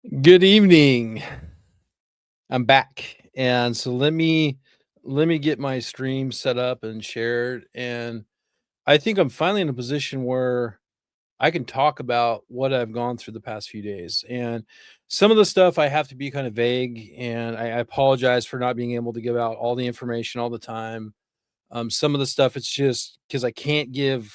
Good evening. I'm back. And so let me get my stream set up and shared. And I think I'm finally in a position where I can talk about what I've gone through the past few days. And some of the stuff I have to be kind of vague, and I apologize for not being able to give out all the information all the time. Some of the stuff it's just because I can't give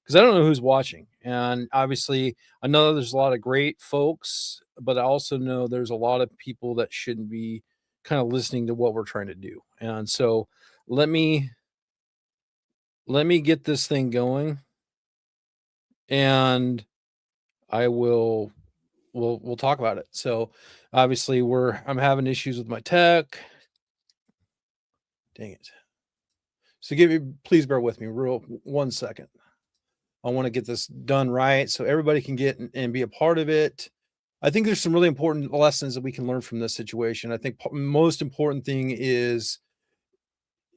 because I don't know who's watching. And obviously, I know there's a lot of great folks, but I also know there's a lot of people that shouldn't be kind of listening to what we're trying to do. And so let me let me get this thing going, and I will we'll talk about it. So obviously I'm having issues with my tech. Dang it. So please bear with me real 1 second. I want to get this done right so everybody can get and be a part of it. I think there's some really important lessons that we can learn from this situation. I think most important thing is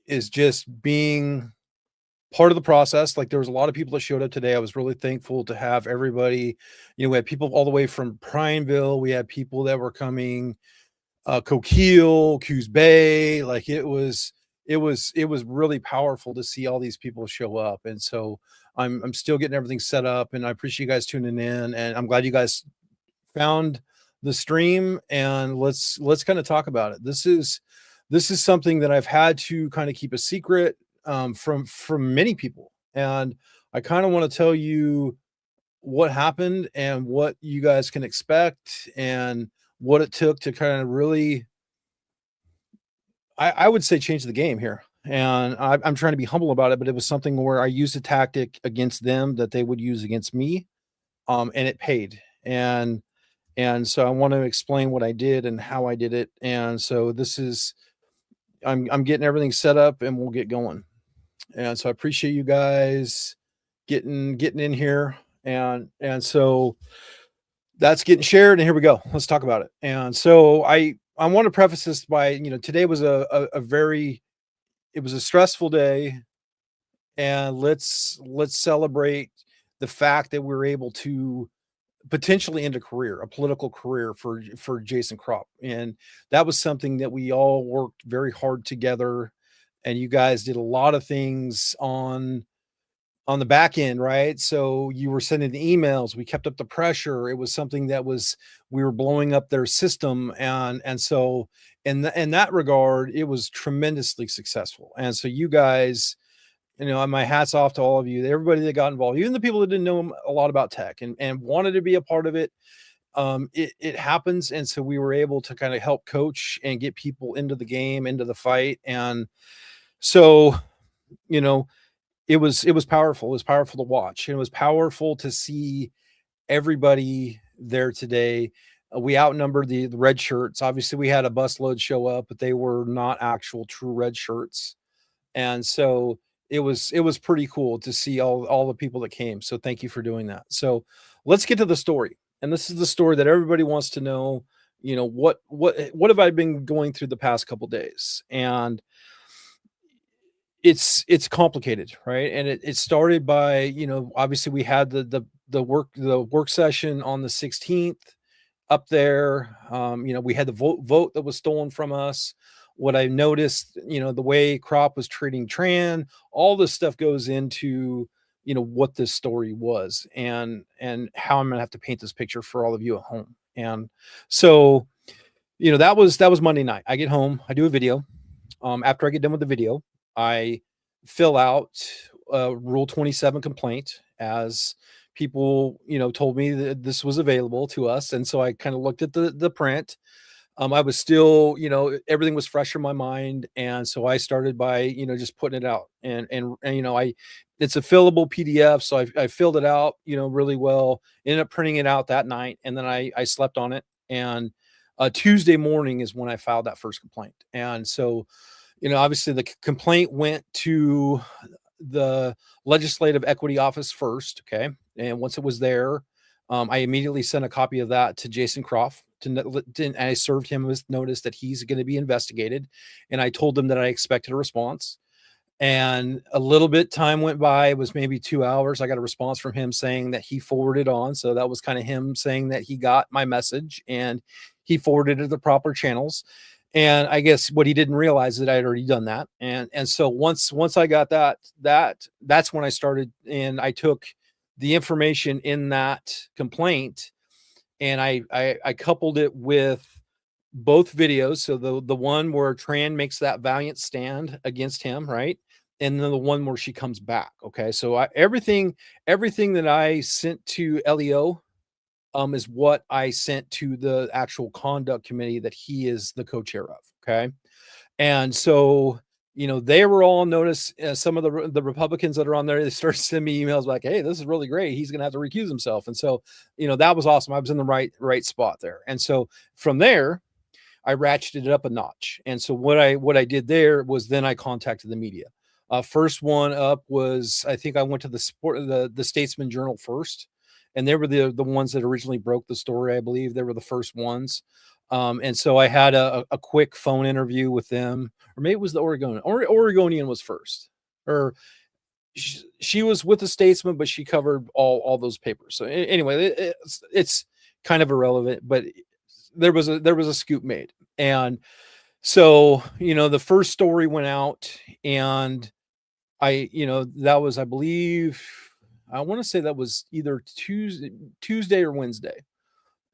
just being part of the process. Like there was a lot of people that showed up today. I was really thankful to have everybody. We had people all the way from Prineville. We had people that were coming Coquille, Coos Bay. Like it was really powerful to see all these people show up. And so I'm still getting everything set up, and I appreciate you guys tuning in, and I'm glad you guys found the stream, and let's kind of talk about it. This is something that I've had to kind of keep a secret from many people, and I kind of want to tell you what happened and what you guys can expect and what it took to kind of really, I would say, change the game here. And I'm trying to be humble about it, but it was something where I used a tactic against them that they would use against me, and it paid. And so I want to explain what I did and how I did it. And so I'm getting everything set up, and we'll get going. And so I appreciate you guys getting in here. And so that's getting shared, and here we go. Let's talk about it. And so I want to preface this by, today was a very it was a stressful day, and let's celebrate the fact that we're able to potentially end a career, a political career for Jason Crop. And that was something that we all worked very hard together, and you guys did a lot of things on the back end, right? So you were sending the emails, we kept up the pressure. It was something that was we were blowing up their system, and so in that regard, it was tremendously successful. And so you guys, my hats off to all of you, everybody that got involved, even the people that didn't know a lot about tech and wanted to be a part of it. It happens, and so we were able to kind of help coach and get people into the game, into the fight. And so, you know, it was powerful. It was powerful to watch, and it was powerful to see everybody there today. We outnumbered the red shirts. Obviously, we had a busload show up, but they were not actual true red shirts. And so it was pretty cool to see all the people that came. So thank you for doing that. So let's get to the story. And this is the story that everybody wants to know. What have I been going through the past couple days? And it's complicated, right? And it started by, obviously we had the work session on the 16th up there. We had the vote that was stolen from us. What I noticed, the way Crop was treating Tran, all this stuff goes into, what this story was, and how I'm gonna have to paint this picture for all of you at home. And so, that was Monday night. I get home, I do a video. After I get done with the video, I fill out a Rule 27 complaint, as people, told me that this was available to us. And so I kind of looked at the print. I was still, everything was fresh in my mind. And so I started by, just putting it out. And it's a fillable PDF. So I filled it out, really well, ended up printing it out that night. And then I slept on it. And Tuesday morning is when I filed that first complaint. And so, obviously the complaint went to the Legislative Equity Office first. Okay. And once it was there, I immediately sent a copy of that to Jason Croft. And I served him with notice that he's going to be investigated. And I told him that I expected a response. And a little bit time went by. It was maybe 2 hours. I got a response from him saying that he forwarded on. So that was kind of him saying that he got my message and he forwarded it to the proper channels. And I guess what he didn't realize is that I had already done that. And so once I got that's when I started, and I took the information in that complaint and I coupled it with both videos. So the one where Tran makes that valiant stand against him, right? And then the one where she comes back. Okay. So everything that I sent to Leo is what I sent to the actual conduct committee that he is the co-chair of. Okay. And so, they were all on notice. Some of the Republicans that are on there, they started sending me emails like, "Hey, this is really great. He's going to have to recuse himself." And so, that was awesome. I was in the right spot there. And so from there, I ratcheted it up a notch. And so what I did there was then I contacted the media. First one up was, I think I went to the Statesman Journal first, and they were the ones that originally broke the story. I believe they were the first ones. And so I had a quick phone interview with them, or maybe it was the Oregonian was first, or she was with the Statesman, but she covered all those papers. So anyway, it's kind of irrelevant, but there was a scoop made. And so, the first story went out, and that was, I believe, I want to say that was either Tuesday or Wednesday.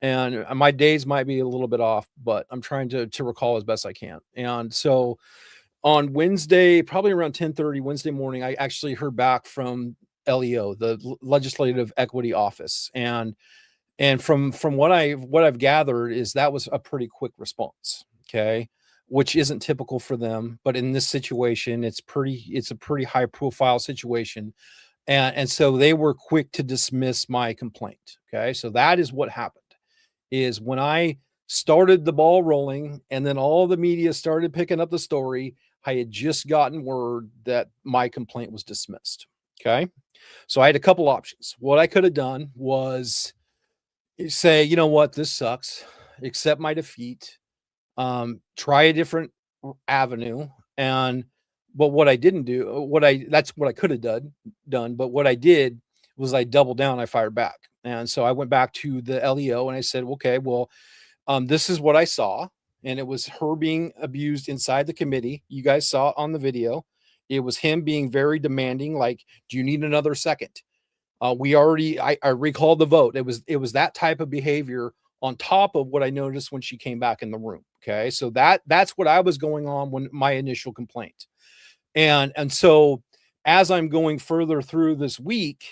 And my days might be a little bit off, but I'm trying to recall as best I can. And so on Wednesday, probably around 10:30 Wednesday morning, I actually heard back from LEO, the Legislative Equity Office. And from what I've gathered is that was a pretty quick response. Okay. Which isn't typical for them, but in this situation, it's a pretty high profile situation. And so they were quick to dismiss my complaint. Okay. So that is what happened, is when I started the ball rolling and then all the media started picking up the story, I had just gotten word that my complaint was dismissed. Okay. So I had a couple options. What I could have done was say, you know what, this sucks, accept my defeat, try a different avenue. But what I didn't do, that's what I could have done. But what I did was I doubled down, I fired back. And so I went back to the LEO and I said, okay, well, this is what I saw. And it was her being abused inside the committee. You guys saw it on the video. It was him being very demanding, like, do you need another second? I recall the vote. It was that type of behavior on top of what I noticed when she came back in the room. Okay. So that's what I was going on when my initial complaint. And so as I'm going further through this week,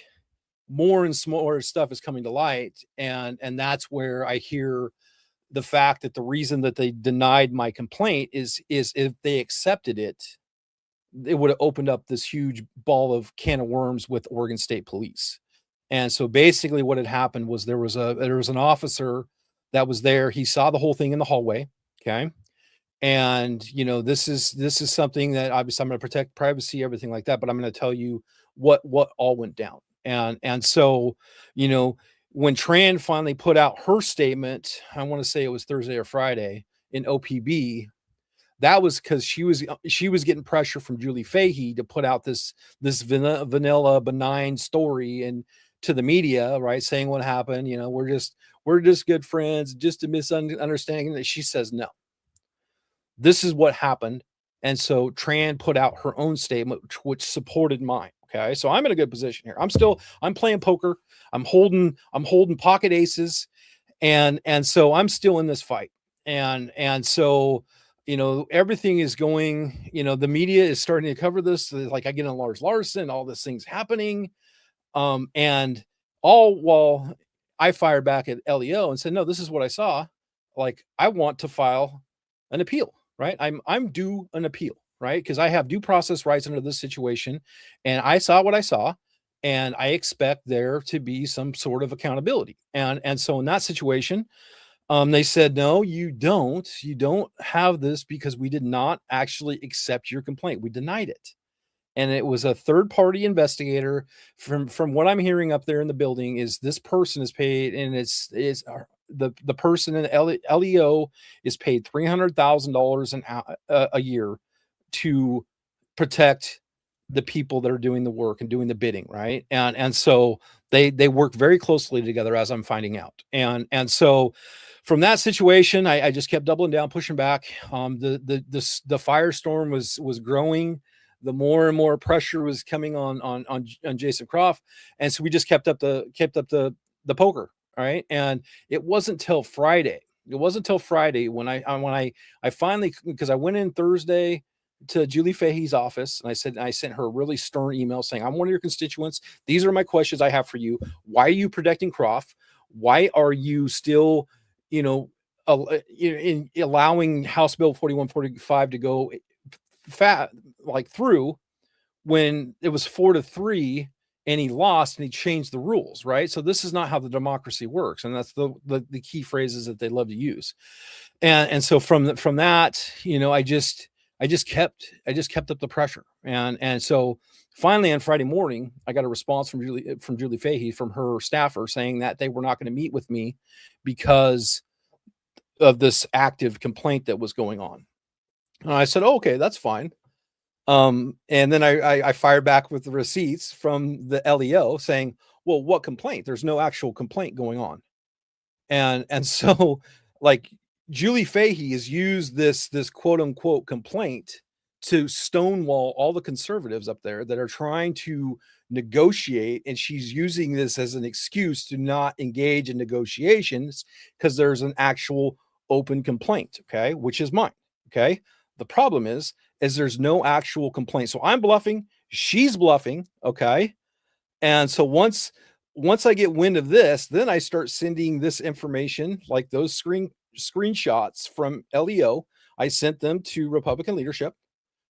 more and more stuff is coming to light. And that's where I hear the fact that the reason that they denied my complaint is if they accepted it, it would have opened up this huge ball of can of worms with Oregon State Police. And so basically what had happened was there was an officer that was there. He saw the whole thing in the hallway. Okay. And this is something that obviously I'm going to protect privacy, everything like that, but I'm going to tell you what all went down. And so, when Tran finally put out her statement, I want to say it was Thursday or Friday in OPB, that was because she was getting pressure from Julie Fahey to put out this vanilla benign story and to the media, right, saying what happened. We're just good friends, just a misunderstanding. That she says no. This is what happened. And so Tran put out her own statement, which supported mine. Okay. So I'm in a good position here. I'm playing poker. I'm holding pocket aces. And so I'm still in this fight. And so, everything is going, the media is starting to cover this. Like I get on Lars Larson, all this thing's happening. And all while I fired back at LEO and said, no, this is what I saw. Like, I want to file an appeal, right? I'm due an appeal, right? Because I have due process rights under this situation. And I saw what I saw. And I expect there to be some sort of accountability. And so in that situation, they said, no, you don't have this because we did not actually accept your complaint. We denied it. And it was a third party investigator. From what I'm hearing up there in the building is this person is paid, and it's the person in LEO is paid $300,000 a year to protect the people that are doing the work and doing the bidding, right? And so they work very closely together, as I'm finding out. And so from that situation, I just kept doubling down, pushing back. The firestorm was growing. The more and more pressure was coming on Jason Croft, and so we just kept up the poker, all right? And it wasn't till Friday. It wasn't till Friday when I finally, because I went in Thursday to Julie Fahey's office, and I sent her a really stern email saying, I'm one of your constituents. These are my questions I have for you. Why are you protecting Croft? Why are you still, you know, in allowing House Bill 4145 to go through when it was 4-3 and he lost and he changed the rules, right? So this is not how the democracy works, and that's the key phrases that they love to use. And so from that, I just kept up the pressure, and so finally on Friday morning, I got a response from Julie Fahey, from her staffer, saying that they were not going to meet with me because of this active complaint that was going on. And I said, oh, okay, that's fine. And then I fired back with the receipts from the LEO saying, well, what complaint? There's no actual complaint going on. And so, like, Julie Fahey has used this quote unquote complaint to stonewall all the conservatives up there that are trying to negotiate, and she's using this as an excuse to not engage in negotiations because there's an actual open complaint, okay, which is mine. Okay. The problem is there's no actual complaint. So I'm bluffing, she's bluffing, okay? And so once I get wind of this, then I start sending this information, like those screenshots from LEO. I sent them to Republican leadership,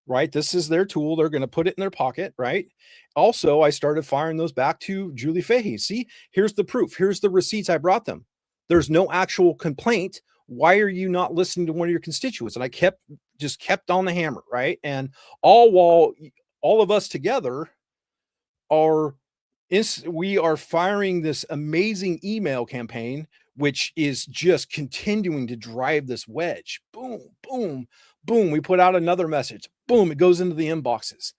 right? This is their tool. They're going to put it in their pocket, right? Also, I started firing those back to Julie Fahey. See, here's the proof. Here's the receipts I brought them. There's no actual complaint. Why are you not listening to one of your constituents? And I kept on the hammer, right? And all while all of us together are we are firing this amazing email campaign, which is just continuing to drive this wedge. Boom, boom, boom. We put out another message. Boom, it goes into the inboxes.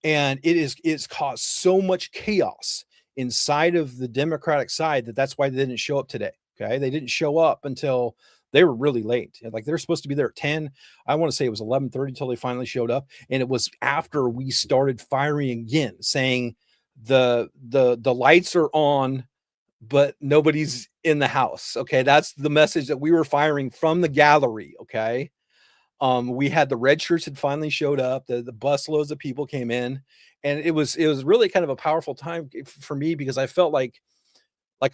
And it's caused so much chaos inside of the Democratic side that's why they didn't show up today. Okay. They didn't show up until they were really late. Like, they're supposed to be there at 10. I want to say it was 11:30 till they finally showed up. And it was after we started firing again, saying the lights are on, but nobody's in the house. Okay. That's the message that we were firing from the gallery. Okay. We had the red shirts had finally showed up. The bus loads of people came in, and it was really kind of a powerful time for me, because I felt like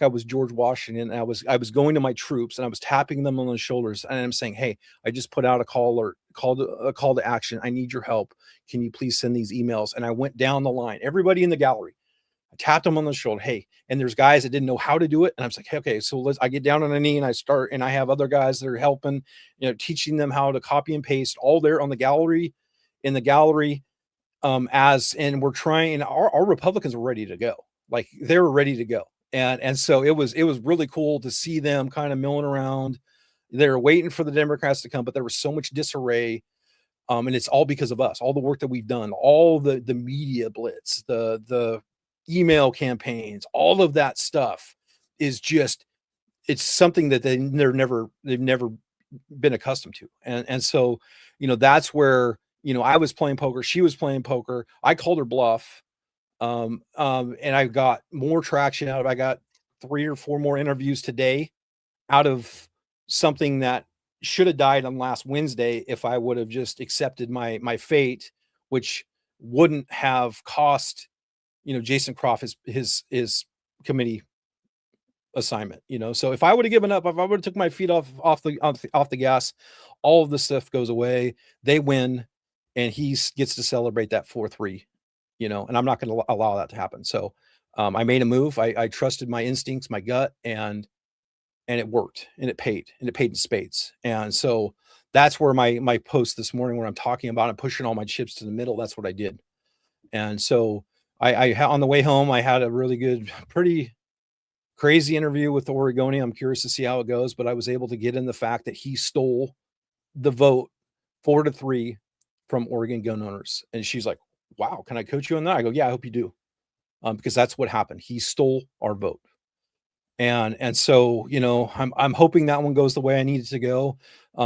I was George Washington. And I was going to my troops and I was tapping them on the shoulders, and I'm saying, hey, I just put out a call to action. I need your help. Can you please send these emails? And I went down the line, everybody in the gallery. I tapped them on the shoulder. Hey, and there's guys that didn't know how to do it. And I was like, hey, okay, so I get down on a knee and I have other guys that are helping, teaching them how to copy and paste all there on the gallery, in the gallery. And we're trying, our Republicans were ready to go. Like, they were ready to go. And so it was really cool to see them kind of milling around. They're waiting for the Democrats to come, but there was so much disarray. And it's all because of us, all the work that we've done, all the media blitz, the email campaigns, all of that stuff is just, it's something that they've never been accustomed to. And so, that's where, I was playing poker. She was playing poker. I called her bluff. And I got more traction out of, I got 3 or 4 more interviews today out of something that should have died on last Wednesday if I would have just accepted my fate, which wouldn't have cost, Jason Croft his committee assignment, So if I would have given up, if I would have took my feet off the gas, all of this stuff goes away. They win, and he gets to celebrate that 4-3, and I'm not going to allow that to happen. So I made a move. I trusted my instincts, my gut, and it worked, and it paid in spades. And so that's where my post this morning, where I'm talking about and pushing all my chips to the middle, that's what I did. And so I on the way home, I had a really good, pretty crazy interview with the Oregonian. I'm curious to see how it goes, but I was able to get in the fact that he stole the vote 4-3 from Oregon gun owners. And she's like, wow, can I coach you on that? I go, yeah, I hope you do. Because that's what happened. He stole our vote. And so, I'm hoping that one goes the way I need it to go.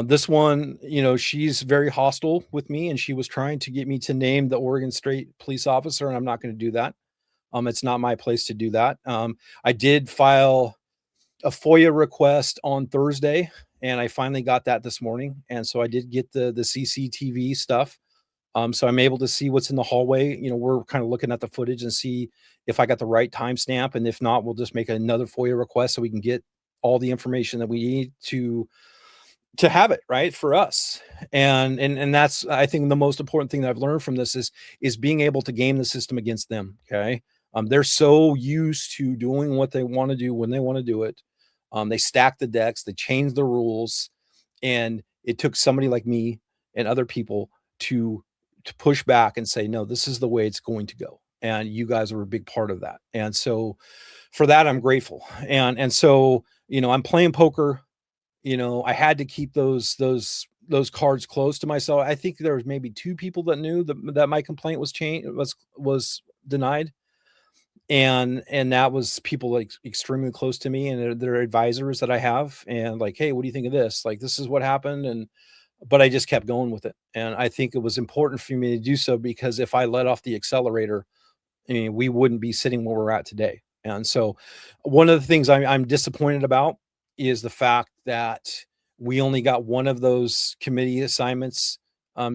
This one, she's very hostile with me, and she was trying to get me to name the Oregon State police officer, and I'm not going to do that. It's not my place to do that. I did file a FOIA request on Thursday, and I finally got that this morning. And so I did get the CCTV stuff. So I'm able to see what's in the hallway. We're kind of looking at the footage and see if I got the right timestamp, and if not, we'll just make another FOIA request so we can get all the information that we need to have it right for us. And that's, I think, the most important thing that I've learned from this is being able to game the system against them. Okay. They're so used to doing what they want to do when they want to do it. They stack the decks, they change the rules, and it took somebody like me and other people to push back and say, no, this is the way it's going to go. And you guys are a big part of that. And so for that, I'm grateful. And so, I'm playing poker. I had to keep those cards close to myself. I think there was maybe two people that knew that my complaint was changed, was denied. And that was people like extremely close to me, and they're advisors that I have, and like, hey, what do you think of this? Like, this is what happened. And but I just kept going with it. And I think it was important for me to do so, because if I let off the accelerator, I mean, we wouldn't be sitting where we're at today. And so one of the things I'm disappointed about is the fact that we only got one of those committee assignments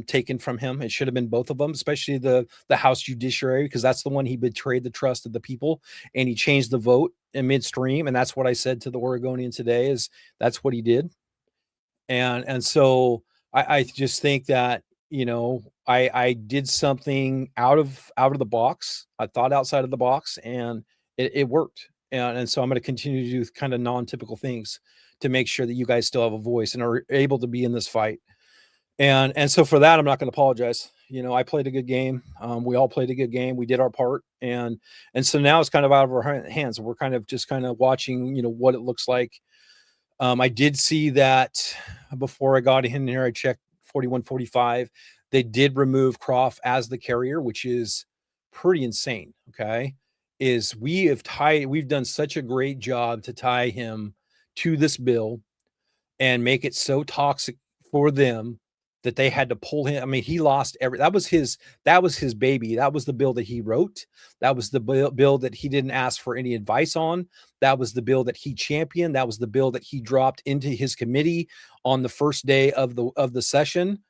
taken from him. It should have been both of them, especially the House Judiciary, because that's the one he betrayed the trust of the people, and he changed the vote in midstream. And that's what I said to the Oregonian today, is that's what he did. And so I just think that, I did something out of the box. I thought outside of the box, and it worked. And so I'm going to continue to do kind of non-typical things to make sure that you guys still have a voice and are able to be in this fight. And so for that, I'm not going to apologize. I played a good game. We all played a good game. We did our part. And so now it's kind of out of our hands. We're kind of just kind of watching, what it looks like. I did see that before I got in here, I checked 4145. They did remove Croft as the carrier, which is pretty insane. Okay. We've done such a great job to tie him to this bill and make it so toxic for them that they had to pull him. I mean, he lost that was his baby. That was the bill that he wrote. That was the bill that he didn't ask for any advice on. That was the bill that he championed. That was the bill that he dropped into his committee on the first day of the session.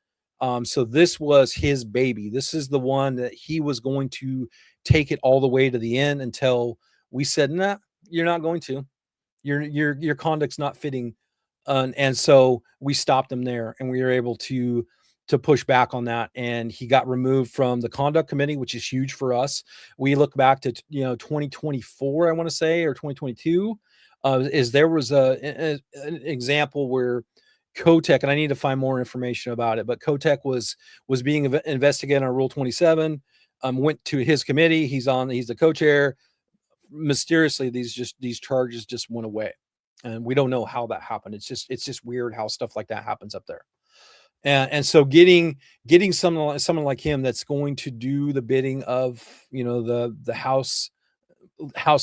So this was his baby. This is the one that he was going to take it all the way to the end until we said, "Nah, you're not going to. Your conduct's not fitting." And so we stopped him there, and we were able to push back on that, and he got removed from the conduct committee, which is huge for us. We look back to 2024, I want to say, or 2022, is there was an example where Kotek, and I need to find more information about it, but Kotek was being investigated on Rule 27. Went to his committee. He's the co-chair. Mysteriously, these charges just went away, and we don't know how that happened. It's just weird how stuff like that happens up there. And so getting someone like him that's going to do the bidding of the house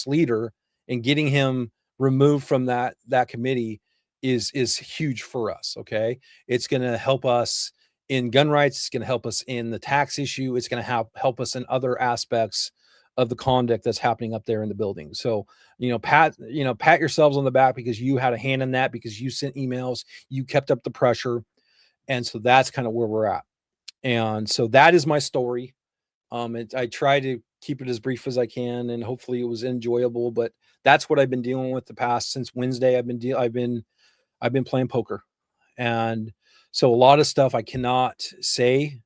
leader, and getting him removed from that committee is huge for us. Okay, it's going to help us in gun rights. It's going to help us in the tax issue. It's going to help us in other aspects of the conduct that's happening up there in the building. So, pat yourselves on the back, because you had a hand in that, because you sent emails, you kept up the pressure. And so that's kind of where we're at. And so that is my story. I try to keep it as brief as I can, and hopefully it was enjoyable, but that's what I've been dealing with the past since Wednesday. I've been playing poker. And so a lot of stuff I cannot say.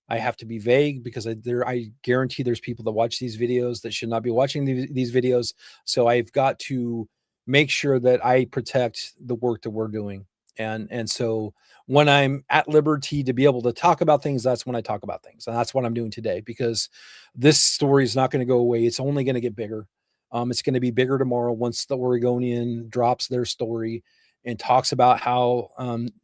I have to be vague, because I guarantee there's people that watch these videos that should not be watching these videos. So I've got to make sure that I protect the work that we're doing. And so when I'm at liberty to be able to talk about things, that's when I talk about things. And that's what I'm doing today, because this story is not going to go away. It's only going to get bigger. It's going to be bigger tomorrow once the Oregonian drops their story and talks about how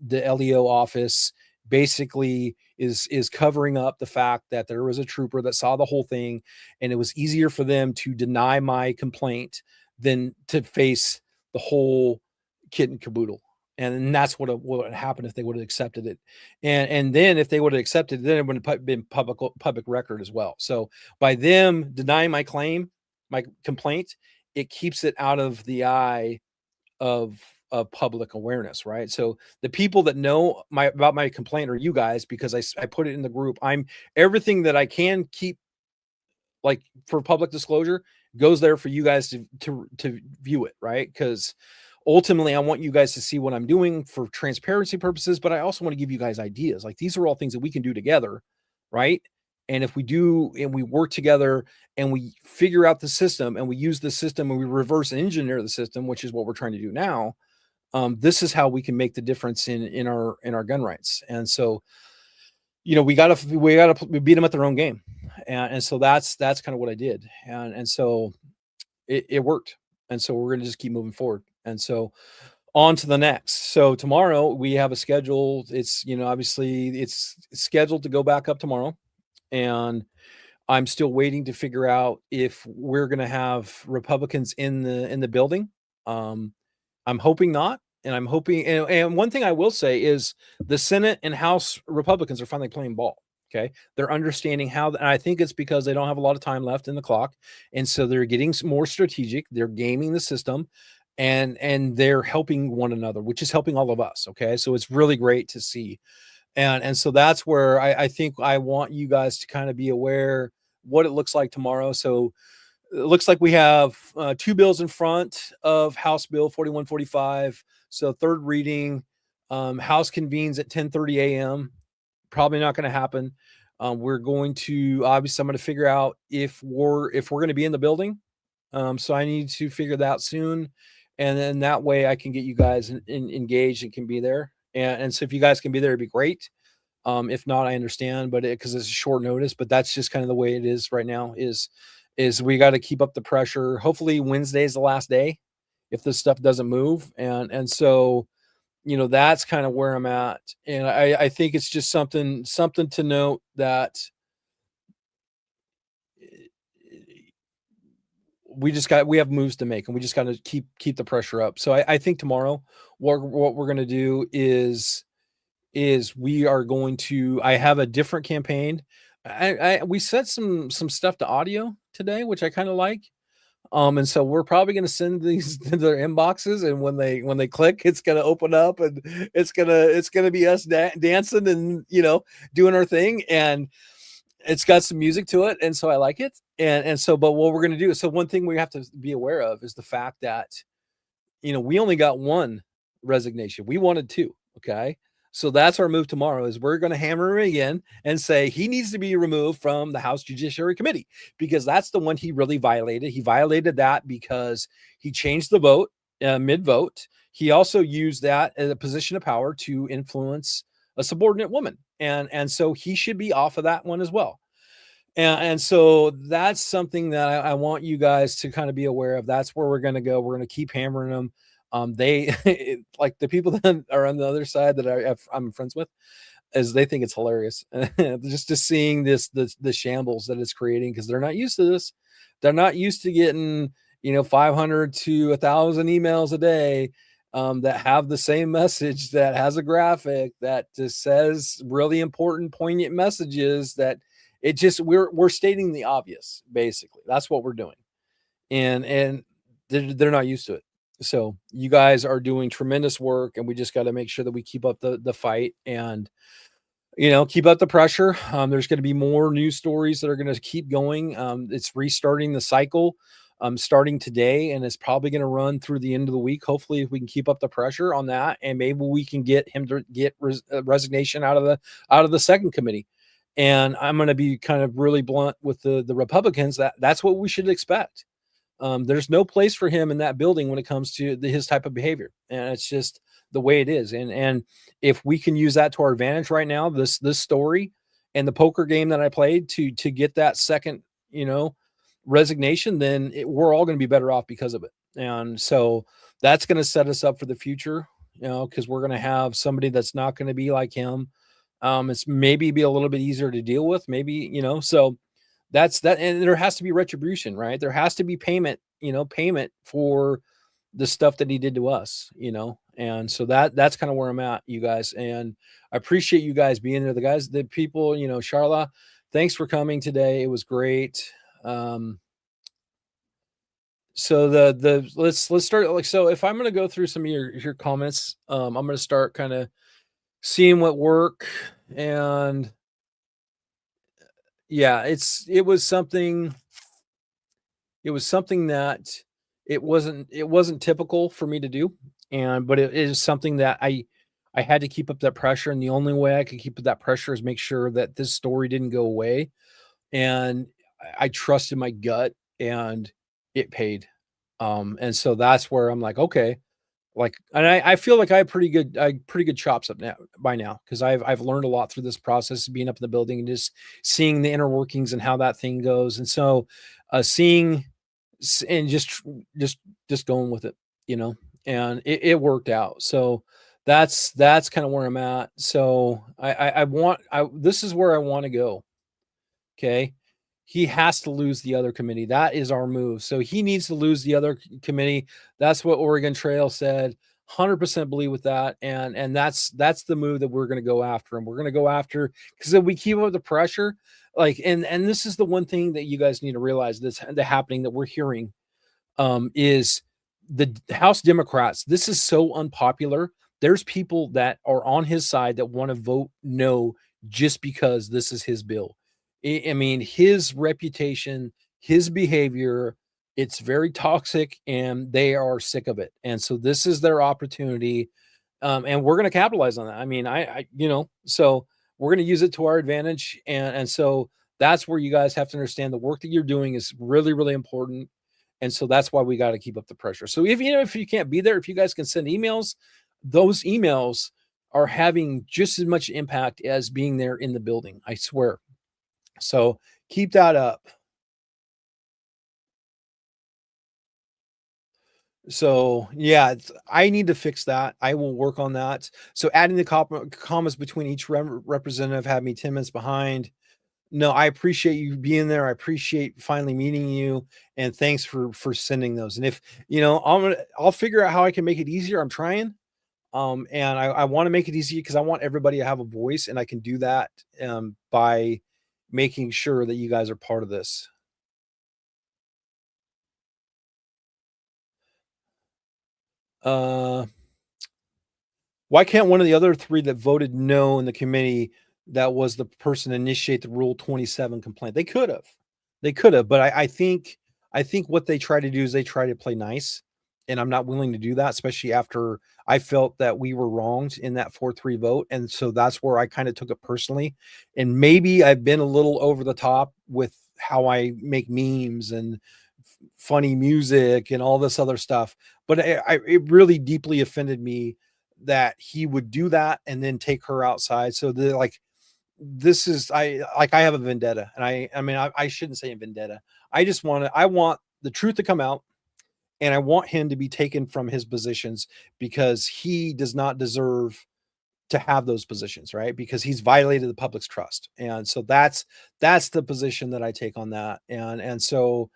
the LEO office basically is covering up the fact that there was a trooper that saw the whole thing, and it was easier for them to deny my complaint than to face the whole kit and caboodle. And that's what would happen if they would have accepted it. And then if they would have accepted it, then it would have been public record as well. So by them denying my claim, my complaint, it keeps it out of the eye of public awareness, right? So the people that know about my complaint are you guys, because I put it in the group. I'm everything that I can keep like for public disclosure goes there for you guys to view it, right? Because ultimately I want you guys to see what I'm doing for transparency purposes, but I also want to give you guys ideas. Like these are all things that we can do together, right? And if we do and we work together and we figure out the system and we use the system and we reverse engineer the system, which is what we're trying to do now, this is how we can make the difference in our gun rights. And so, we gotta beat them at their own game, and so that's kind of what I did, and so it worked, and so we're gonna just keep moving forward, and so on to the next. So tomorrow we have a schedule. It's obviously it's scheduled to go back up tomorrow, and I'm still waiting to figure out if we're gonna have Republicans in the building. Um, I'm hoping not, and I'm hoping. And one thing I will say is the Senate and House Republicans are finally playing ball. Okay, they're understanding how, and I think it's because they don't have a lot of time left in the clock, and so they're getting more strategic. They're gaming the system, and they're helping one another, which is helping all of us. Okay, so it's really great to see, and so that's where I think I want you guys to kind of be aware what it looks like tomorrow. So it looks like we have two bills in front of House Bill 4145. So third reading, House convenes at 10:30 a.m. Probably not going to happen. We're going to obviously I'm going to figure out if we're going to be in the building. So I need to figure that out soon, and then that way I can get you guys engaged and can be there. And so if you guys can be there, it'd be great. If not, I understand, but because it's a short notice, but that's just kind of the way it is right now. Is we got to keep up the pressure. Hopefully Wednesday is the last day if this stuff doesn't move. And so, that's kind of where I'm at. And I think it's just something to note that we have moves to make, and we just got to keep the pressure up. So I think tomorrow what we're going to do is we are going to, I have a different campaign. We set some stuff to audio today, which I kind of like. And so we're probably going to send these to their inboxes, and when they click, it's going to open up, and it's going to be us dancing and, doing our thing. And it's got some music to it. And so I like it. And so, but what we're going to do, so one thing we have to be aware of is the fact that, we only got one resignation. We wanted two. Okay. So that's our move tomorrow is we're going to hammer him again and say he needs to be removed from the House Judiciary Committee, because that's the one he really violated. He violated that because he changed the vote mid-vote. He also used that as a position of power to influence a subordinate woman. And so he should be off of that one as well. And so that's something that I want you guys to kind of be aware of. That's where we're going to go. We're going to keep hammering them. They like the people that are on the other side that I'm friends with, as they think it's hilarious just seeing the shambles that it's creating, because they're not used to this. They're not used to getting 500 to 1,000 emails a day that have the same message, that has a graphic that just says really important, poignant messages. That it just we're stating the obvious. Basically, that's what we're doing, and they're not used to it. So you guys are doing tremendous work, and we just got to make sure that we keep up the fight and, keep up the pressure. There's going to be more news stories that are going to keep going. It's restarting the cycle, starting today, and it's probably going to run through the end of the week. Hopefully, if we can keep up the pressure on that, and maybe we can get him to get resignation out of the second committee. And I'm going to be kind of really blunt with the Republicans. That's what we should expect. There's no place for him in that building when it comes to his type of behavior. And it's just the way it is. And if we can use that to our advantage right now, this story and the poker game that I played to get that second, resignation, then we're all going to be better off because of it. And so that's going to set us up for the future, because we're going to have somebody that's not going to be like him. It's maybe be a little bit easier to deal with, maybe, so that's that. And there has to be retribution, right? There has to be payment, payment for the stuff that he did to us, and so that's kind of where I'm at, you guys. And I appreciate you guys being there. The people, Charla, thanks for coming today. It was great. So let's start, like, so if I'm going to go through some of your comments, I'm going to start kind of seeing what work. And yeah, it was something that it wasn't typical for me to do. And but it is something that I had to keep up that pressure, and the only way I could keep up that pressure is make sure that this story didn't go away. And I trusted my gut, and it paid. And so that's where I'm like, okay, like, and I feel like I pretty good chops up now by now, because I've learned a lot through this process of being up in the building and just seeing the inner workings and how that thing goes. And so seeing and just going with it, you know, and it worked out. So that's kind of where I'm at. So I this is where I want to go. Okay. He has to lose the other committee. That is our move. So he needs to lose the other committee. That's what Oregon Trail said. 100% believe with that. And that's the move that we're going to go after. And we're going to go after, because if we keep up the pressure, like, and this is the one thing that you guys need to realize that's the happening that we're hearing, is the House Democrats. This is so unpopular. There's people that are on his side that want to vote no just because this is his bill. I mean, his reputation, his behavior, it's very toxic, and they are sick of it. And so this is their opportunity, and we're going to capitalize on that. I mean, so we're going to use it to our advantage, and so that's where you guys have to understand the work that you're doing is really, really important. And so that's why we got to keep up the pressure. So if you can't be there, if you guys can send emails, those emails are having just as much impact as being there in the building. I swear. So keep that up. So yeah, I need to fix that. I will work on that. So adding the commas between each representative had me 10 minutes behind. No, I appreciate you being there. I appreciate finally meeting you, and thanks for sending those. And if I'll figure out how I can make it easier. I'm trying. And I want to make it easy because I want everybody to have a voice, and I can do that by making sure that you guys are part of this. Uh, why can't one of the other three that voted no in the committee, that was the person, initiate the Rule 27 complaint? They could have, but I think what they try to do is they try to play nice, and I'm not willing to do that, especially after I felt that we were wronged in that 4-3 vote. And so that's where I kind of took it personally. And maybe I've been a little over the top with how I make memes and funny music and all this other stuff. But it really deeply offended me that he would do that and then take her outside. So this is, I have a vendetta, and I mean, I shouldn't say a vendetta. I want the truth to come out, and I want him to be taken from his positions, because he does not deserve to have those positions, right? Because he's violated the public's trust. And so that's the position that I take on that. And so,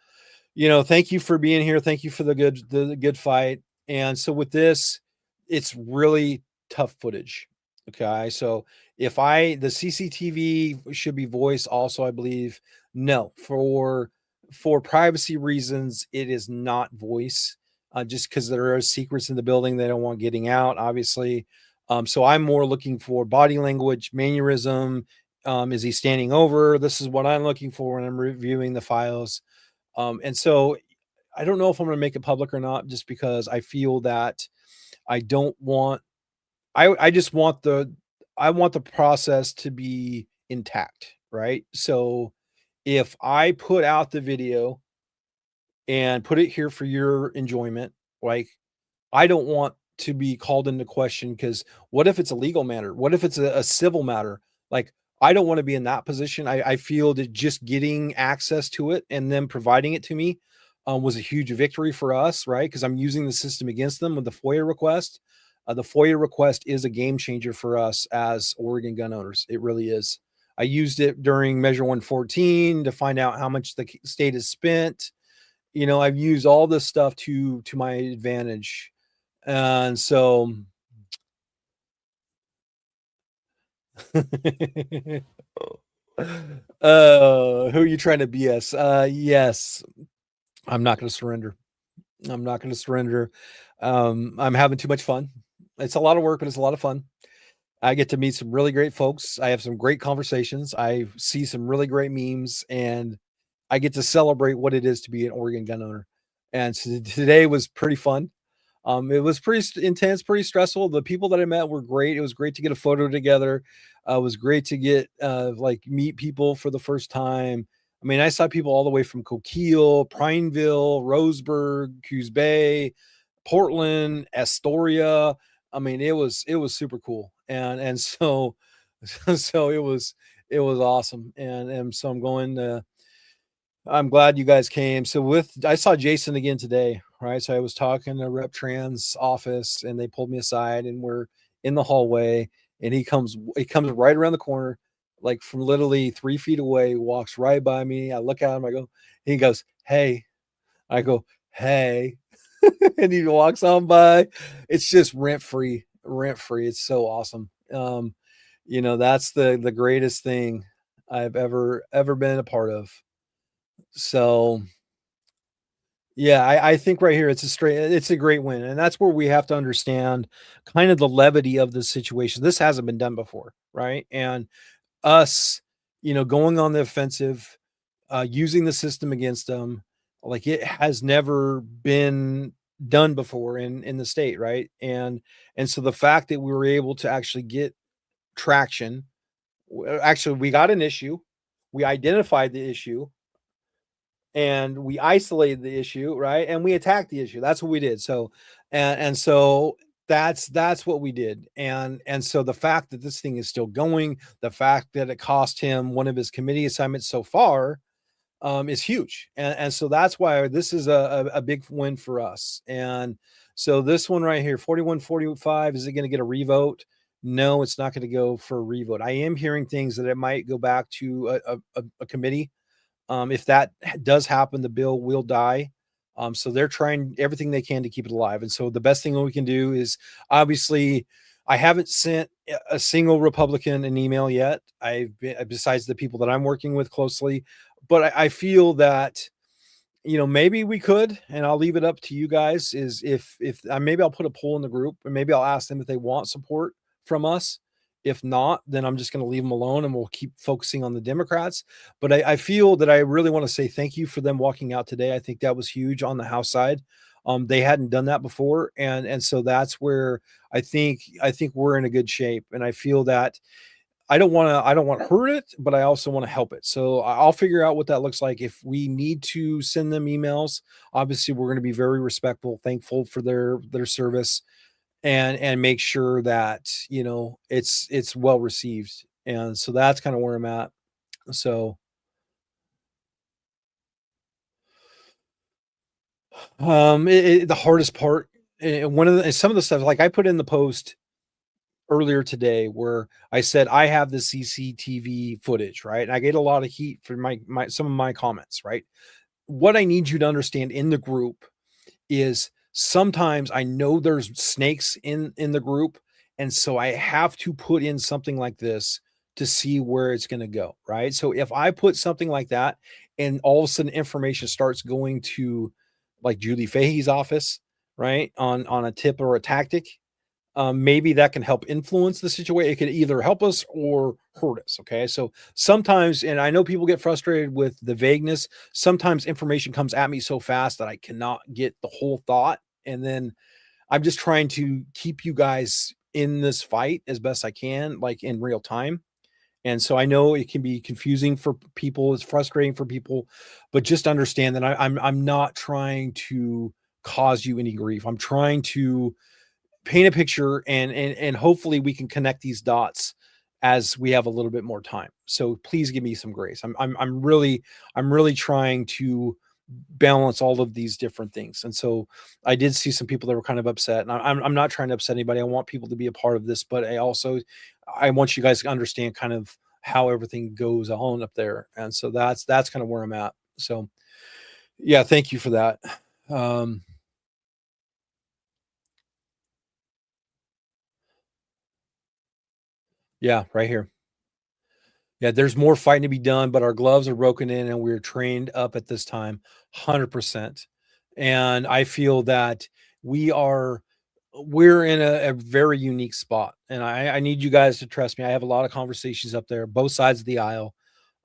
thank you for being here. Thank you for the good fight. And so with this, it's really tough footage. Okay. So the CCTV should be voice also, I believe. No, for privacy reasons, it is not voice, just because there are secrets in the building they don't want getting out, obviously. So I'm more looking for body language, mannerism. Is he standing over? This is what I'm looking for when I'm reviewing the files. And so I don't know if I'm going to make it public or not, just because I feel that I don't want, I just want the process to be intact, right? So if I put out the video and put it here for your enjoyment, like, I don't want to be called into question, because what if it's a legal matter? What if it's a civil matter? Like, I don't want to be in that position. I feel that just getting access to it and them providing it to me was a huge victory for us, right? Because I'm using the system against them with the FOIA request. The FOIA request is a game changer for us as Oregon gun owners. It really is. I used it during Measure 114 to find out how much the state has spent. I've used all this stuff to my advantage. And so who are you trying to BS? Yes, I'm not going to surrender. I'm not going to surrender. I'm having too much fun. It's a lot of work, but it's a lot of fun. I get to meet some really great folks. I have some great conversations. I see some really great memes, and I get to celebrate what it is to be an Oregon gun owner. And so today was pretty fun. It was pretty intense, pretty stressful. The people that I met were great. It was great to get a photo together. It was great to get meet people for the first time. I mean, I saw people all the way from Coquille, Prineville, Roseburg, Coos Bay, Portland, Astoria. I mean, it was super cool, and so so it was awesome, and so I'm glad you guys came. So I saw Jason again today, right? So I was talking to Rep Tran's office, and they pulled me aside, and we're in the hallway, and he comes right around the corner, like from literally 3 feet away, walks right by me. I look at him, I go, he goes, "Hey," I go, "Hey," and he walks on by. It's just rent free, rent free. It's so awesome. That's the greatest thing I've ever been a part of. So yeah, I think right here it's a great win. And that's where we have to understand kind of the levity of the situation. This hasn't been done before, right? And us, going on the offensive, using the system against them, like it has never been done before in the state, right? And so the fact that we were able to actually get traction, actually we got an issue, we identified the issue, and we isolated the issue, right? And we attacked the issue. That's what we did. So, and so that's what we did. And so the fact that this thing is still going, the fact that it cost him one of his committee assignments so far, is huge. And so that's why this is a big win for us. And so this one right here, 41-45, is it going to get a revote? No, it's not going to go for a revote. I am hearing things that it might go back to a committee. If that does happen, the bill will die. So they're trying everything they can to keep it alive. And so the best thing we can do is, obviously, I haven't sent a single Republican an email yet. Besides the people that I'm working with closely, but I feel that, maybe we could, and I'll leave it up to you guys, is if maybe I'll put a poll in the group, and maybe I'll ask them if they want support from us. If not, then I'm just going to leave them alone, and we'll keep focusing on the Democrats. But I feel that I really want to say thank you for them walking out today. I think that was huge on the House side. They hadn't done that before, and so that's where I think we're in a good shape. And I feel that I don't want to hurt it, but I also want to help it. So I'll figure out what that looks like. If we need to send them emails, obviously we're going to be very respectful, thankful for their service, and make sure that it's well received. And so that's kind of where I'm at. So the hardest part, one of some of the stuff, like I put in the post earlier today where I said I have the CCTV footage, right? And I get a lot of heat for my some of my comments, right? What I need you to understand in the group is sometimes I know there's snakes in the group, and so I have to put in something like this to see where it's going to go, right? So if I put something like that and all of a sudden information starts going to like Julie Fahey's office, right, on a tip or a tactic, maybe that can help influence the situation. It could either help us or hurt us. Okay. So sometimes, and I know people get frustrated with the vagueness, sometimes information comes at me so fast that I cannot get the whole thought. And then I'm just trying to keep you guys in this fight as best I can, like in real time. And so I know it can be confusing for people, it's frustrating for people, but just understand that I'm not trying to cause you any grief. I'm trying to paint a picture, and hopefully we can connect these dots as we have a little bit more time. So please give me some grace. I'm really trying to balance all of these different things. And so I did see some people that were kind of upset, and I'm not trying to upset anybody. I want people to be a part of this, but I want you guys to understand kind of how everything goes on up there. And so that's kind of where I'm at. So yeah, thank you for that. Um, yeah, right here. Yeah, there's more fighting to be done, but our gloves are broken in and we're trained up at this time 100%. And I feel that we are we're in a very unique spot. And I need you guys to trust me. I have a lot of conversations up there, both sides of the aisle.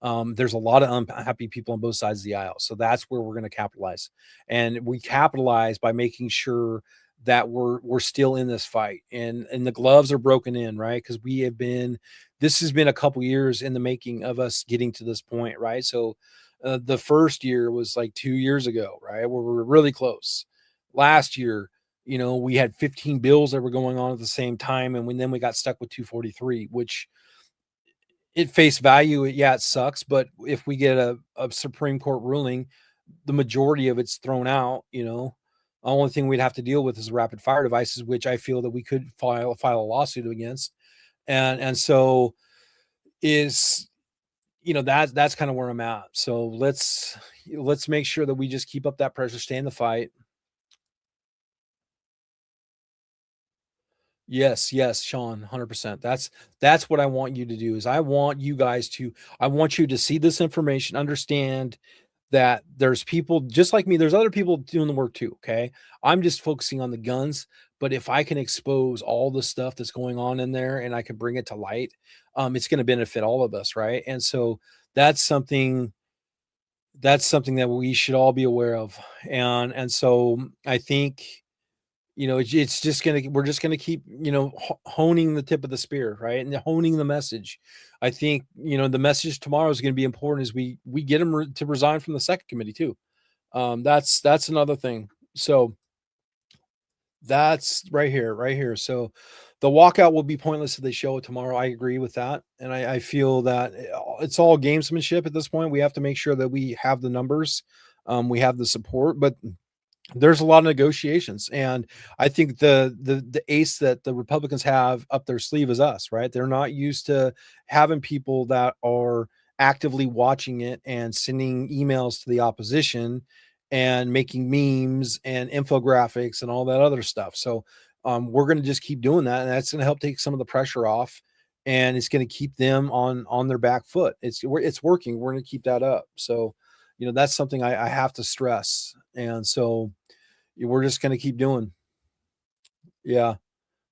There's a lot of unhappy people on both sides of the aisle. So that's where we're going to capitalize. And we capitalize by making sure that we're still in this fight, and the gloves are broken in, right? Because we have been this has been a couple years in the making of us getting to this point, right? So the first year was like 2 years ago, right? Where we were really close. Last year, we had 15 bills that were going on at the same time, and then we got stuck with 243, which at face value, yeah, it sucks. But if we get a Supreme Court ruling, the majority of it's thrown out. The only thing we'd have to deal with is rapid fire devices, which I feel that we could file a lawsuit against. And so is that's kind of where I'm at. So let's make sure that we just keep up that pressure, stay in the fight. Yes, yes, Sean, 100%. That's what I want you to do is I want you to see this information, understand that there's people just like me, there's other people doing the work too, okay? I'm just focusing on the guns, but if I can expose all the stuff that's going on in there and I can bring it to light, it's going to benefit all of us, right? And so that's something that's something that we should all be aware of. And so I think it's just gonna we're just gonna keep honing the tip of the spear, right, and honing the message. I think the message tomorrow is going to be important as we get him to resign from the second committee too. That's another thing. So that's right here. So the walkout will be pointless if they show it tomorrow. I agree with that, and I feel that it's all gamesmanship at this point. We have to make sure that we have the numbers, we have the support, but there's a lot of negotiations, and I think the ace that the Republicans have up their sleeve is us, right? They're not used to having people that are actively watching it and sending emails to the opposition and making memes and infographics and all that other stuff. So we're going to just keep doing that, and that's going to help take some of the pressure off, and it's going to keep them on their back foot. It's working. We're going to keep that up. So that's something I have to stress, and so we're just gonna keep doing. Yeah,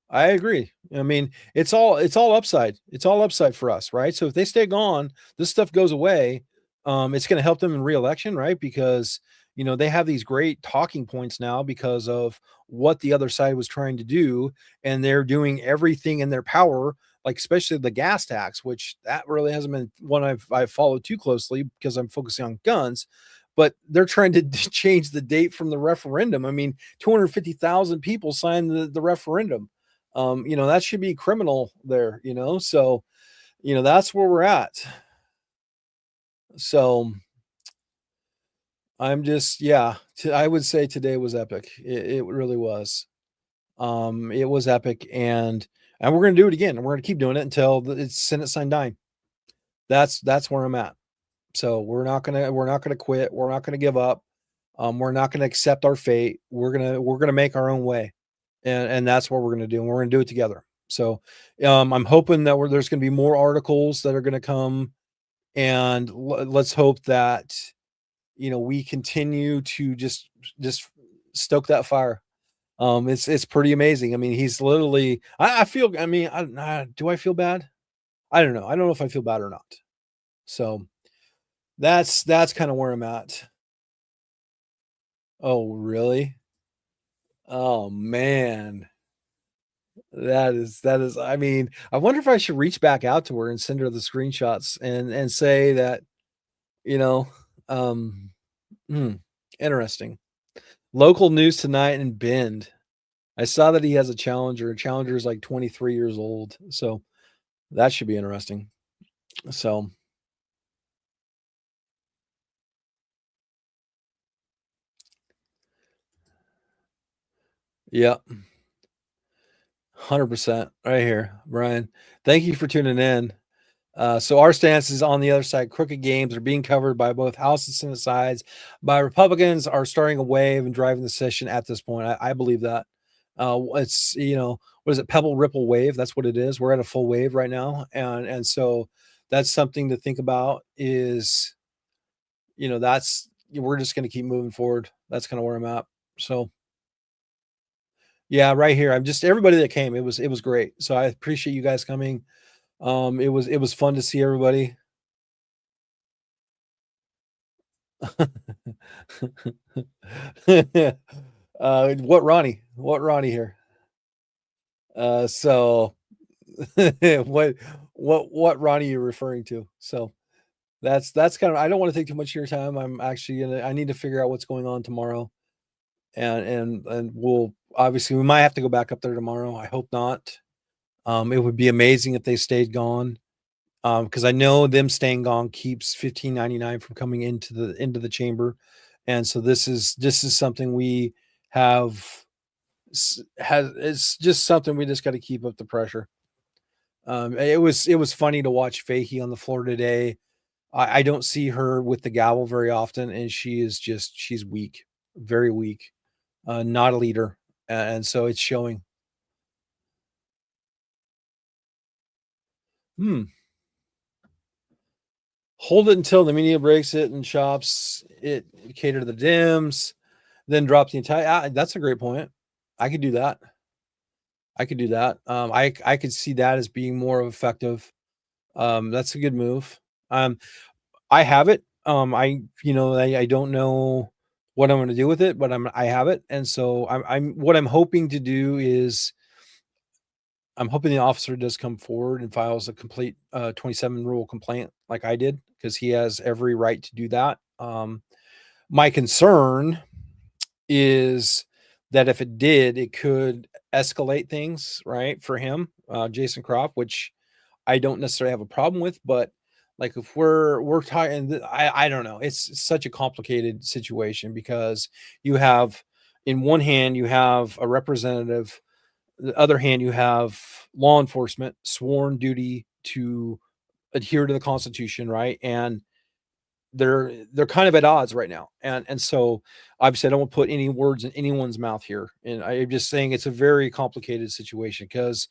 I agree. I mean, it's all upside. It's all upside for us, right? So if they stay gone, this stuff goes away. It's gonna help them in reelection, right? Because they have these great talking points now because of what the other side was trying to do, and they're doing everything in their power, like especially the gas tax, which that really hasn't been one I've followed too closely because I'm focusing on guns. But they're trying to change the date from the referendum. I mean, 250,000 people signed the referendum. That should be criminal there, so that's where we're at. So I'm just yeah, I would say today was epic. It really was. It was epic, and we're gonna do it again. And we're gonna keep doing it until it's Senate sign dying. That's where I'm at. So we're not gonna quit. We're not gonna give up. We're not gonna accept our fate. We're gonna make our own way, and that's what we're gonna do. And we're gonna do it together. So I'm hoping that there's gonna be more articles that are gonna come, and let's hope that we continue to just stoke that fire. It's pretty amazing. I mean, he's literally. I feel. I mean, do I feel bad? I don't know. I don't know if I feel bad or not. So that's kind of where I'm at. Oh, really? Oh man. That is I mean, I wonder if I should reach back out to her and send her the screenshots and say that, you know, um, hmm, interesting. Local news tonight in Bend. I saw that he has a challenger. Challenger is like 23 years old. So that should be interesting. So Yeah, 100% right here, Brian. Thank you for tuning in. So our stance is on the other side. Crooked games are being covered by both House and Senate sides. By Republicans are starting a wave and driving the session at this point. I believe that. It's what is it? Pebble ripple wave. That's what it is. We're at a full wave right now, and so that's something to think about. Is that's we're just going to keep moving forward. That's kind of where I'm at. So yeah, right here. I'm just everybody that came. It was great. So I appreciate you guys coming. It was fun to see everybody. What Ronnie? What Ronnie here? So what what Ronnie you're referring to? So that's kind of I don't want to take too much of your time. I'm actually I need to figure out what's going on tomorrow. And we'll obviously we might have to go back up there tomorrow. I hope not. It would be amazing if they stayed gone. Because I know them staying gone keeps 1599 from coming into the chamber. And so this is something we have has it's just something we just got to keep up the pressure. It was funny to watch Fahey on the floor today. I don't see her with the gavel very often, and she's weak, very weak, not a leader, and so it's showing. Hmm. Hold it until the media breaks it and chops it. Cater to the dims, then drop the entire. That's a great point. I could do that. I could do that. I could see that as being more effective. That's a good move. Um, I have it. I don't know what I'm going to do with it, but I have it, and so I'm what I'm hoping to do is I'm hoping the officer does come forward and files a complete 27 rule complaint like I did because he has every right to do that. My concern is that if it did, it could escalate things, right, for him, Jason Croft, which I don't necessarily have a problem with, but like if we're talking, I don't know, it's such a complicated situation because you have in one hand you have a representative, the other hand you have law enforcement sworn duty to adhere to the Constitution, right, and they're kind of at odds right now, and so obviously I don't want to put any words in anyone's mouth here, and I'm just saying it's a very complicated situation because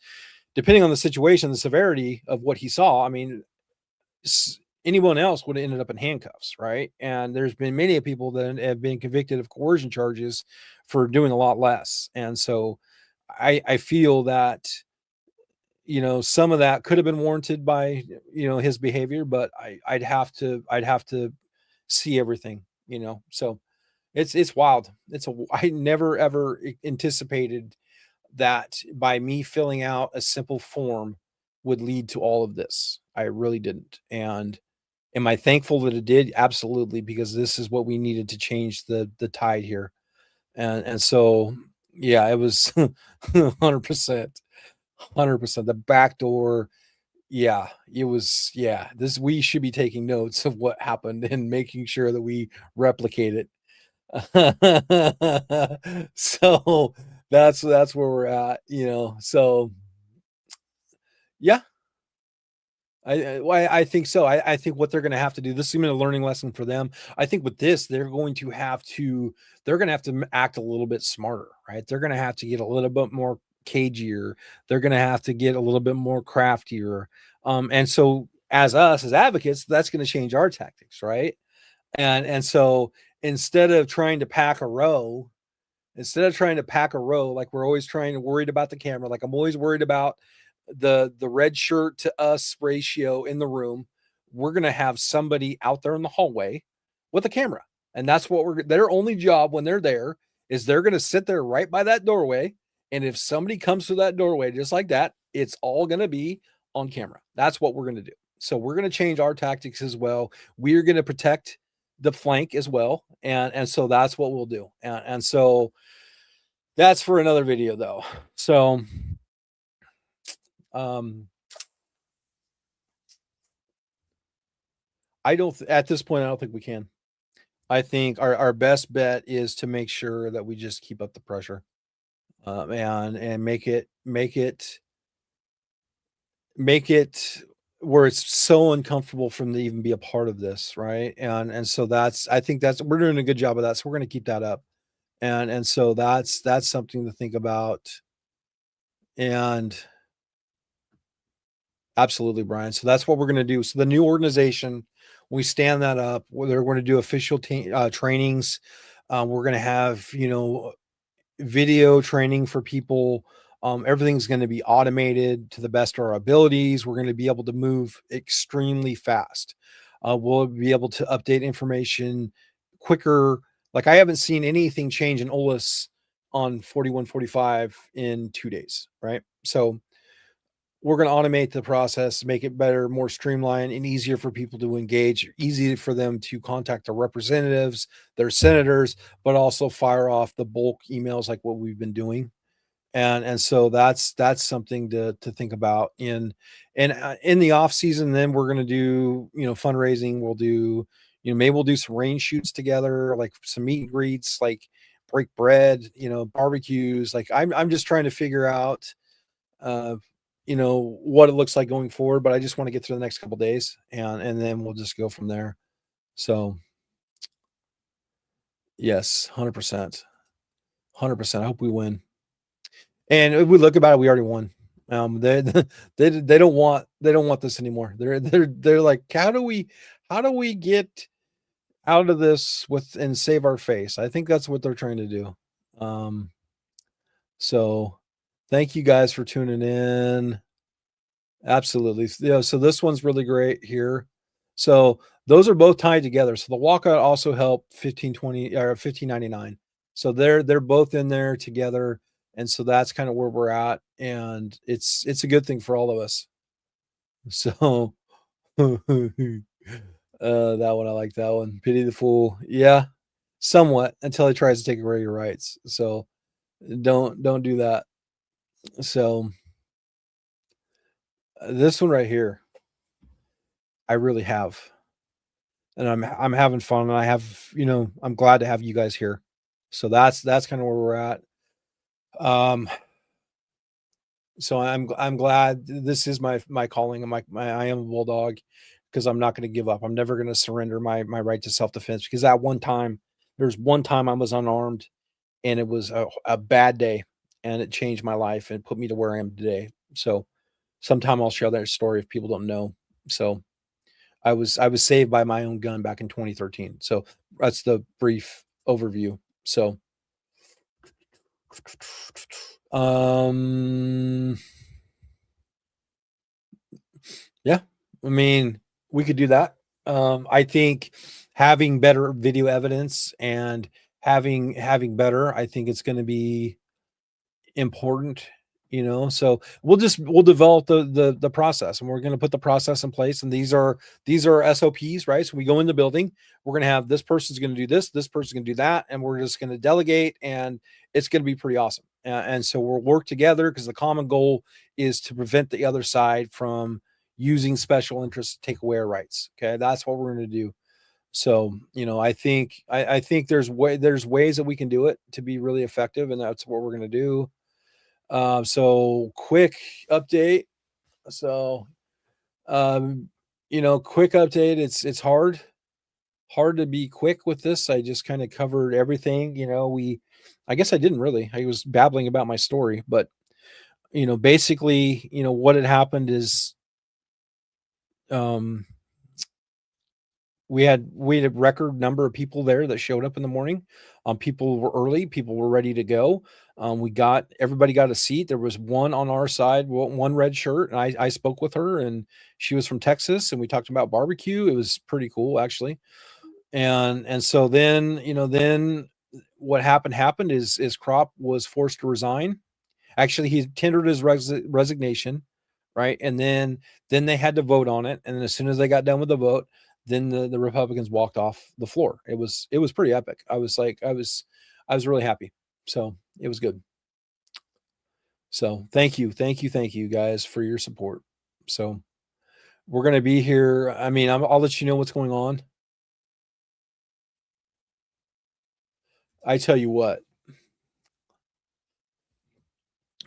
depending on the situation, the severity of what he saw, I mean, anyone else would have ended up in handcuffs, right? And there's been many people that have been convicted of coercion charges for doing a lot less, and so I feel that some of that could have been warranted by his behavior, but I'd have to see everything, so it's wild. I never ever anticipated that by me filling out a simple form would lead to all of this. I really didn't. And am I thankful that it did? Absolutely, because this is what we needed to change the tide here. And so yeah, it was 100%. 100%. The back door, yeah, it was yeah, this we should be taking notes of what happened and making sure that we replicate it. So that's where we're at, so yeah, I think so. I think what they're going to have to do. This has been a learning lesson for them. I think with this, they're going to have to act a little bit smarter, right? They're going to have to get a little bit more cagier. They're going to have to get a little bit more craftier. And so as us as advocates, that's going to change our tactics, right? And so instead of trying to pack a row, like we're always trying to worried about the camera, like I'm always worried about the red shirt to us ratio in the room, we're going to have somebody out there in the hallway with a camera, and that's what their only job when they're there is they're going to sit there right by that doorway, and if somebody comes through that doorway just like that, it's all going to be on camera. That's what we're going to do. So we're going to change our tactics as well. We're going to protect the flank as well, and so that's what we'll do, and so that's for another video though. So, um, at this point, I don't think we can. I think our best bet is to make sure that we just keep up the pressure. and make it where it's so uncomfortable for them to even be a part of this, right? And so I think that's we're doing a good job of that. So we're going to keep that up, and so that's something to think about. And absolutely, Brian. So that's what we're going to do. So the new organization, we stand that up. They're going to do official trainings. We're going to have video training for people. Everything's going to be automated to the best of our abilities. We're going to be able to move extremely fast. We'll be able to update information quicker. Like I haven't seen anything change in OLIS on 4145 in 2 days, right? So we're going to automate the process, make it better, more streamlined, and easier for people to engage, easy for them to contact their representatives, their senators, but also fire off the bulk emails like what we've been doing. And so that's something to think about in the off season. Then we're going to do fundraising. We'll do maybe we'll do some rain shoots together, like some meet and greets, like break bread, barbecues. Like I'm just trying to figure out uh, what it looks like going forward, but I just want to get through the next couple days and then we'll just go from there. So yes, 100%. 100%. I hope we win. And if we look about it, we already won. They they don't want this anymore. They're like, how do we get out of this with and save our face? I think that's what they're trying to do. Um, so thank you guys for tuning in. Absolutely. Yeah, so this one's really great here. So those are both tied together. So the walkout also helped 1520 or 1599. So they're both in there together. And so that's kind of where we're at. And it's a good thing for all of us. So that one, I like that one. Pity the fool. Yeah, somewhat until he tries to take away your rights. So don't do that. So this one right here, I really have. And I'm having fun, and I have I'm glad to have you guys here. So that's kind of where we're at. Um, so I'm glad this is my calling. And my I am a bulldog because I'm not going to give up. I'm never going to surrender my right to self defense because at one time there's one time I was unarmed and it was a bad day and it changed my life and put me to where I am today. So sometime I'll share that story if people don't know. So I was saved by my own gun back in 2013. So that's the brief overview. So um yeah, I mean, we could do that. I think having better video evidence and having better, I think it's going to be important, so we'll develop the process, and we're going to put the process in place, and these are SOPs, right? So we go in the building, we're going to have this person's going to do this person's going to do that, and we're just going to delegate, and it's going to be pretty awesome. And so we'll work together because the common goal is to prevent the other side from using special interests to take away our rights. Okay, that's what we're going to do. So I think there's ways that we can do it to be really effective, and that's what we're going to do. So quick update. So, um, quick update. It's hard to be quick with this. I just kind of covered everything. I guess I didn't really. I was babbling about my story, but basically, what had happened is, um, we had a record number of people there that showed up in the morning. People were early, people were ready to go. Everybody got a seat. There was one on our side, one red shirt, and I spoke with her, and she was from Texas, and we talked about barbecue. It was pretty cool, actually. And so then what happened is Crop was forced to resign. Actually, he tendered his resignation, right? And then they had to vote on it. And then as soon as they got done with the vote, then the Republicans walked off the floor. It was pretty epic. I was really happy. So it was good. So thank you guys for your support. So we're gonna be here. I mean, I'll let you know what's going on. I tell you what,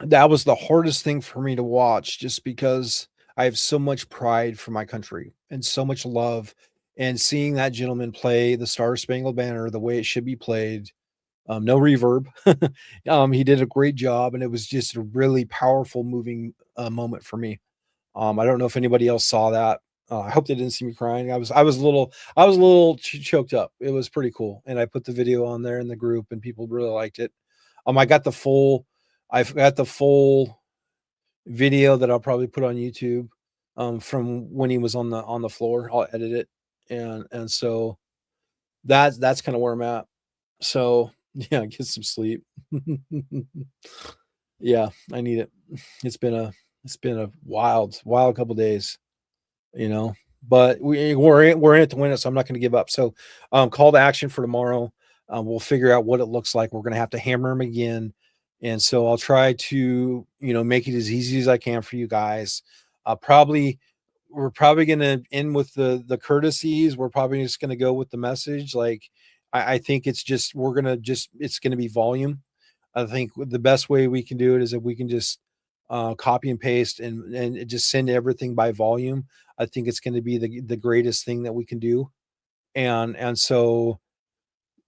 that was the hardest thing for me to watch just because I have so much pride for my country and so much love, and seeing that gentleman play the Star Spangled Banner the way it should be played, no reverb. He did a great job, and it was just a really powerful, moving, moment for me. I don't know if anybody else saw that. I hope they didn't see me crying. I was a little choked up. It was pretty cool, and I put the video on there in the group, and people really liked it. I got the full I've got the full video that I'll probably put on YouTube, from when he was on the floor. I'll edit it, and so that's kinda where I'm at. So, yeah, get some sleep. Yeah, I need it. It's been a it's been a wild couple days, you know, but we're in it to win it, so I'm not gonna give up. So, call to action for tomorrow. We'll figure out what it looks like. We're gonna have to hammer him again, and so I'll try to, make it as easy as I can for you guys. Probably we're probably gonna end with the courtesies. We're probably just gonna go with the message. Like, I think it's just it's gonna be volume. I think the best way we can do it is if we can just copy and paste and just send everything by volume. I think it's going to be the greatest thing that we can do. And so,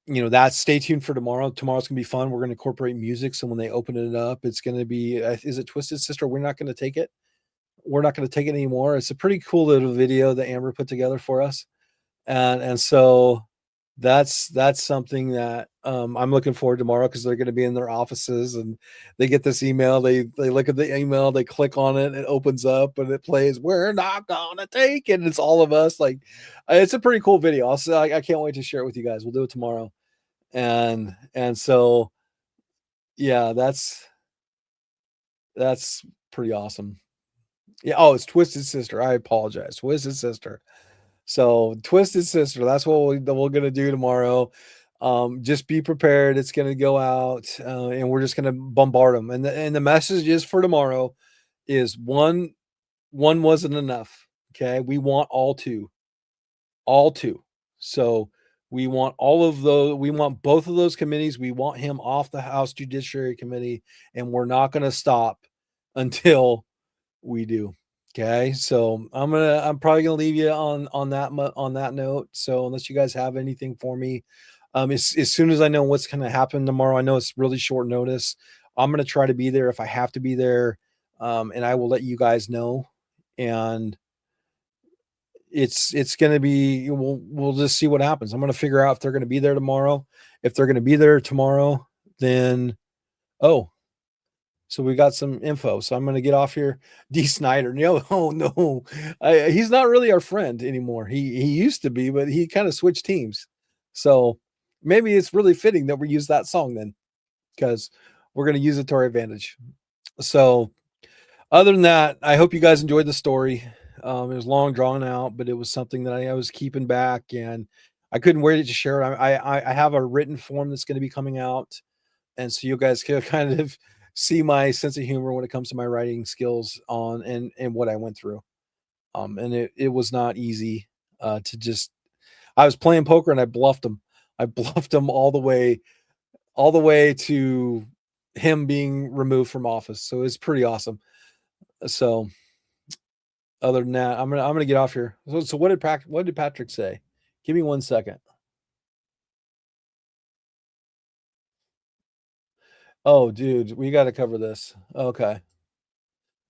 that's stay tuned for tomorrow. Tomorrow's gonna be fun. We're gonna incorporate music. So when they open it up, it's gonna be is it Twisted Sister? We're not gonna take it. We're not gonna take it anymore. It's a pretty cool little video that Amber put together for us. And so that's something that, I'm looking forward to tomorrow because they're gonna be in their offices, and they get this email, they look at the email, they click on it, it opens up, and it plays, "We're not gonna take it," and it's all of us, like, it's a pretty cool video. I can't wait to share it with you guys. We'll do it tomorrow, and so, yeah, that's pretty awesome. Yeah, oh, it's Twisted Sister, I apologize, Twisted Sister. So, Twisted Sister, that's what we're gonna do tomorrow. Just be prepared. It's gonna go out, and we're just gonna bombard them. And the message is for tomorrow is one wasn't enough. Okay, we want all two. So we want all of those. We want both of those committees. We want him off the House Judiciary Committee, and we're not gonna stop until we do. Okay, so I'm probably gonna leave you on that note. So unless you guys have anything for me, as soon as I know what's gonna happen tomorrow, I know it's really short notice. I'm gonna try to be there if I have to be there, and I will let you guys know. And it's gonna be we'll just see what happens. I'm gonna figure out if they're gonna be there tomorrow. If they're gonna be there tomorrow, then oh, so we got some info. So I'm gonna get off here. D. Snyder. No, oh no, he's not really our friend anymore. He used to be, but he kind of switched teams. So maybe it's really fitting that we use that song then, because we're gonna use it to our advantage. So other than that, I hope you guys enjoyed the story. It was long drawn out, but it was something that I was keeping back, and I couldn't wait to share it. I have a written form that's going to be coming out, and so you guys can kind of see my sense of humor when it comes to my writing skills on and what I went through. And it was not easy to just. I was playing poker and I bluffed him. I bluffed him all the way to him being removed from office. So it's pretty awesome. So other than that, I'm gonna get off here. So what did Patrick say? Give me 1 second. Oh, dude, we got to cover this. Okay.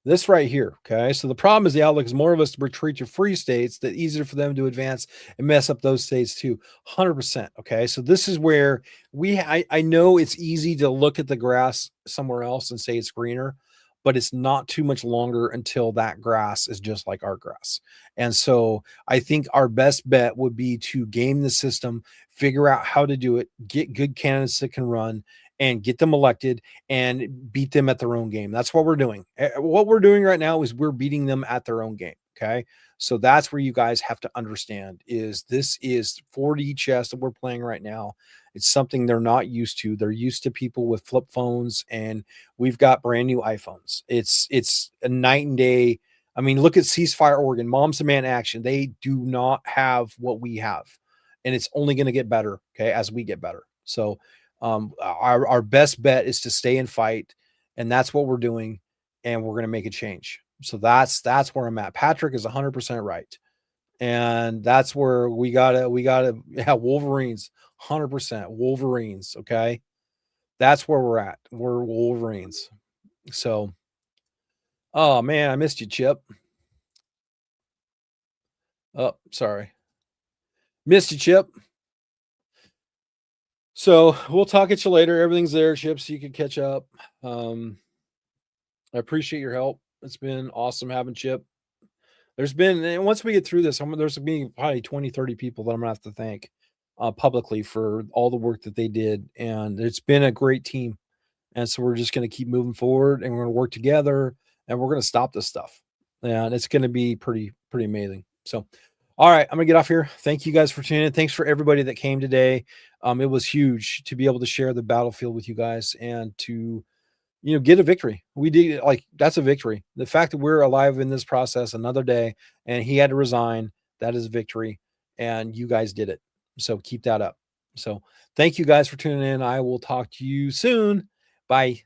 This right here, okay? So the problem is the outlook is more of us to retreat to free states that easier for them to advance and mess up those states too. 100%. Okay. So this is where I know it's easy to look at the grass somewhere else and say it's greener, but it's not too much longer until that grass is just like our grass. And so I think our best bet would be to game the system, figure out how to do it, get good candidates that can run and get them elected and beat them at their own game. That's what we're doing. What we're doing right now is we're beating them at their own game. Okay. So that's where you guys have to understand is this is 4D chess that we're playing right now. It's something they're not used to. They're used to people with flip phones, and we've got brand new iPhones. It's a night and day. I mean, look at Ceasefire Oregon, Moms Demand Action. They do not have what we have, and it's only going to get better. Okay, as we get better. So our best bet is to stay and fight and that's what we're doing, and we're going to make a change. So that's where I'm at. Patrick is 100% right. And that's where we gotta yeah, Wolverines, 100% Wolverines. Okay. That's where we're at. We're Wolverines. So, oh man, I missed you, Chip. Oh, sorry. Missed you, Chip. So we'll talk at you later. Everything's there, Chip, so you can catch up. Um, I appreciate your help. It's been awesome having Chip. There's been, and once we get through this, there's gonna be probably 20, 30 people that I'm gonna have to thank publicly for all the work that they did. And it's been a great team. And so we're just gonna keep moving forward, and we're gonna work together, and we're gonna stop this stuff. And it's gonna be pretty amazing. So all right, I'm gonna get off here. Thank you guys for tuning in. Thanks for everybody that came today. It was huge to be able to share the battlefield with you guys and to get a victory. We did, like, that's a victory. The fact that we're alive in this process another day and he had to resign, that is a victory. And you guys did it. So keep that up. So thank you guys for tuning in. I will talk to you soon. Bye.